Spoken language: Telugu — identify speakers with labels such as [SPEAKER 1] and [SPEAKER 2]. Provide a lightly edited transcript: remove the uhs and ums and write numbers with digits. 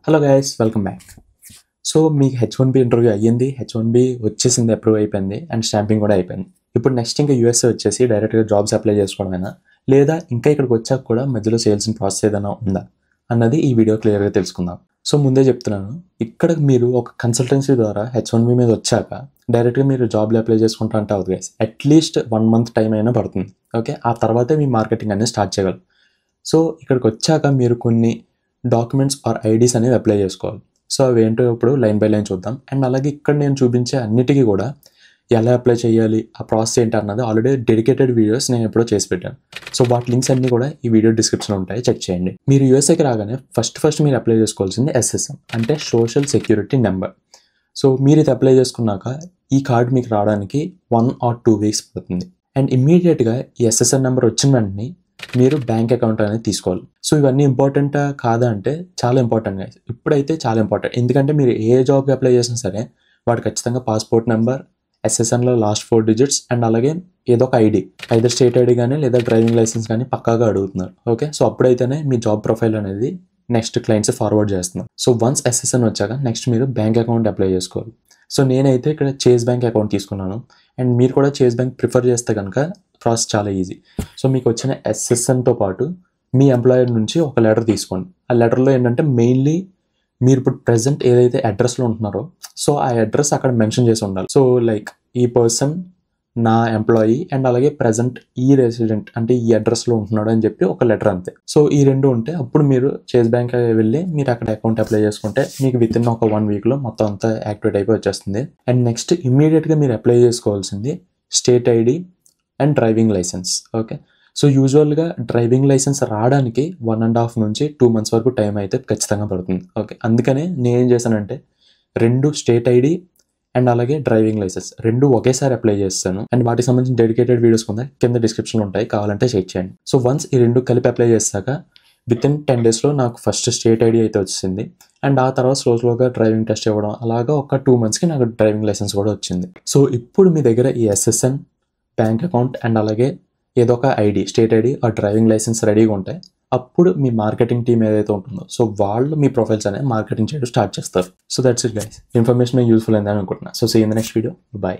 [SPEAKER 1] Hello guys, welcome back. So మీకు H1B ఇంటర్వ్యూ అయ్యింది, H1B వచ్చేసింది, అప్రూవ్ అయిపోయింది అండ్ స్టాంపింగ్ కూడా అయిపోయింది. ఇప్పుడు నెక్స్ట్ ఇంకా యూఎస్ఏ వచ్చేసి డైరెక్ట్గా జాబ్స్ అప్లై చేసుకోవడమేనా, లేదా ఇంకా ఇక్కడికి వచ్చాక కూడా మధ్యలో చేయాల్సిన ప్రాసెస్ ఏదైనా ఉందా అన్నది ఈ వీడియో క్లియర్గా తెలుసుకుందాం. సో ముందే చెప్తున్నాను, ఇక్కడ మీరు ఒక కన్సల్టెన్సీ ద్వారా H1B మీద వచ్చాక డైరెక్ట్గా మీరు జాబ్లో అప్లై చేసుకుంటా అంటే అవుతుంది గైస్. అట్లీస్ట్ 1 month టైం అయినా పడుతుంది. ఓకే, ఆ తర్వాతే మీ మార్కెటింగ్ అనేది స్టార్ట్ చేయగలరు. సో ఇక్కడికి వచ్చాక మీరు కొన్ని డాక్యుమెంట్స్ ఆర్ ఐడీస్ అనేది అప్లై చేసుకోవాలి. సో అవి ఏంటో ఇప్పుడు లైన్ బై లైన్ చూద్దాం. అండ్ అలాగే ఇక్కడ నేను చూపించే అన్నిటికీ కూడా ఎలా అప్లై చేయాలి, ఆ ప్రాసెస్ ఏంటి అన్నది ఆల్రెడీ డెడికేటెడ్ వీడియోస్ నేను ఎప్పుడో చేసి పెట్టాను. సో వాటి లింక్స్ అన్నీ కూడా ఈ వీడియో డిస్క్రిప్షన్లో ఉంటాయి, చెక్ చేయండి. మీరు యూఎస్ఏకి రాగానే ఫస్ట్ మీరు అప్లై చేసుకోవాల్సింది SSN, అంటే సోషల్ సెక్యూరిటీ నెంబర్. సో మీరు ఇది అప్లై చేసుకున్నాక ఈ కార్డ్ మీకు రావడానికి 1 or 2 weeks పడుతుంది. అండ్ ఇమ్మీడియట్గా ఈ SSN నెంబర్ వచ్చిన వెంటనే మీరు బ్యాంక్ అకౌంట్ అనేది తీసుకోవాలి. సో ఇవన్నీ ఇంపార్టెంటా కాదా అంటే చాలా ఇంపార్టెంట్ గైస్. ఇప్పుడైతే చాలా ఇంపార్టెంట్, ఎందుకంటే మీరు ఏ జాబ్కి అప్లై చేసినా సరే వాడు ఖచ్చితంగా పాస్పోర్ట్ నెంబర్, SSNలో లాస్ట్ 4 digits అండ్ అలాగే ఏదో ఒక ఐడి, ఐదర్ స్టేట్ ఐడి కానీ లేదా డ్రైవింగ్ లైసెన్స్ కానీ పక్కాగా అడుగుతున్నారు. ఓకే, సో అప్పుడైతేనే మీ జాబ్ ప్రొఫైల్ అనేది నెక్స్ట్ క్లయింట్స్ ఫార్వర్డ్ చేస్తున్నారు. సో వన్స్ SSN వచ్చాక నెక్స్ట్ మీరు బ్యాంక్ అకౌంట్ అప్లై చేసుకోవాలి. సో నేనైతే ఇక్కడ చేజ్ బ్యాంక్ అకౌంట్ తీసుకున్నాను. అండ్ మీరు కూడా చేజ్ బ్యాంక్ ప్రిఫర్ చేస్తే కనుక ప్రాసెస్ చాలా ఈజీ. సో మీకు వచ్చిన SSNతో పాటు మీ ఎంప్లాయర్ నుంచి ఒక లెటర్ తీసుకోండి. ఆ లెటర్లో ఏంటంటే మెయిన్లీ మీరు ఇప్పుడు ప్రజెంట్ ఏదైతే అడ్రస్లో ఉంటున్నారో సో ఆ అడ్రస్ అక్కడ మెన్షన్ చేసి ఉండాలి. సో లైక్ ఈ పర్సన్ నా ఎంప్లాయీ అండ్ అలాగే ప్రజెంట్ ఈ రెసిడెంట్ అంటే ఈ అడ్రస్లో ఉంటున్నాడు అని చెప్పి ఒక లెటర్ అంతే. సో ఈ రెండు ఉంటే అప్పుడు మీరు చేజ్ బ్యాంక్ వెళ్ళి మీరు అక్కడ అకౌంట్ అప్లై చేసుకుంటే మీకు విత్ ఇన్ ఒక 1 weekలో మొత్తం అంతా యాక్టివేట్ అయిపోయి వచ్చేస్తుంది. అండ్ నెక్స్ట్ ఇమ్మీడియట్గా మీరు అప్లై చేసుకోవాల్సింది state ID and driving licence. Okay, so యూజువల్గా డ్రైవింగ్ లైసెన్స్ రావడానికి 1.5 నుంచి 2 months వరకు టైం అయితే ఖచ్చితంగా పడుతుంది. ఓకే, అందుకనే నేనేం చేశానంటే 2 స్టేట్ ఐడి అండ్ అలాగే డ్రైవింగ్ లైసెన్స్ 2 ఒకేసారి అప్లై చేస్తాను. అండ్ వాటికి సంబంధించిన డెడికేటెడ్ వీడియోస్ కూడా కింద డిస్క్రిప్షన్లో ఉంటాయి, కావాలంటే చెక్ చేయండి. సో వన్స్ ఈ 2 కలిపి అప్లై చేశాక విత్ ఇన్ 10 daysలో నాకు ఫస్ట్ స్టేట్ ఐడి అయితే వచ్చింది. అండ్ ఆ తర్వాత స్లోగా డ్రైవింగ్ టెస్ట్ ఇవ్వడం అలాగా ఒక 2 monthsకి నాకు డ్రైవింగ్ లైసెన్స్ కూడా వచ్చింది. సో ఇప్పుడు మీ దగ్గర ఈ SSN, బ్యాంక్ అకౌంట్ అండ్ అలాగే ఏదో ఒక ఐడి, స్టేట్ ఐడి ఆ డ్రైవింగ్ లైసెన్స్ రెడీగా ఉంటాయి. అప్పుడు మీ మార్కెటింగ్ టీమ్ ఏదైతే ఉంటుందో సో వాళ్ళు మీ ప్రొఫైల్స్ అనేది మార్కెటింగ్ చేయడం స్టార్ట్ చేస్తారు. So that's it guys. Information useful అయిందని అనుకుంటున్నా. So see in the next video. Bye.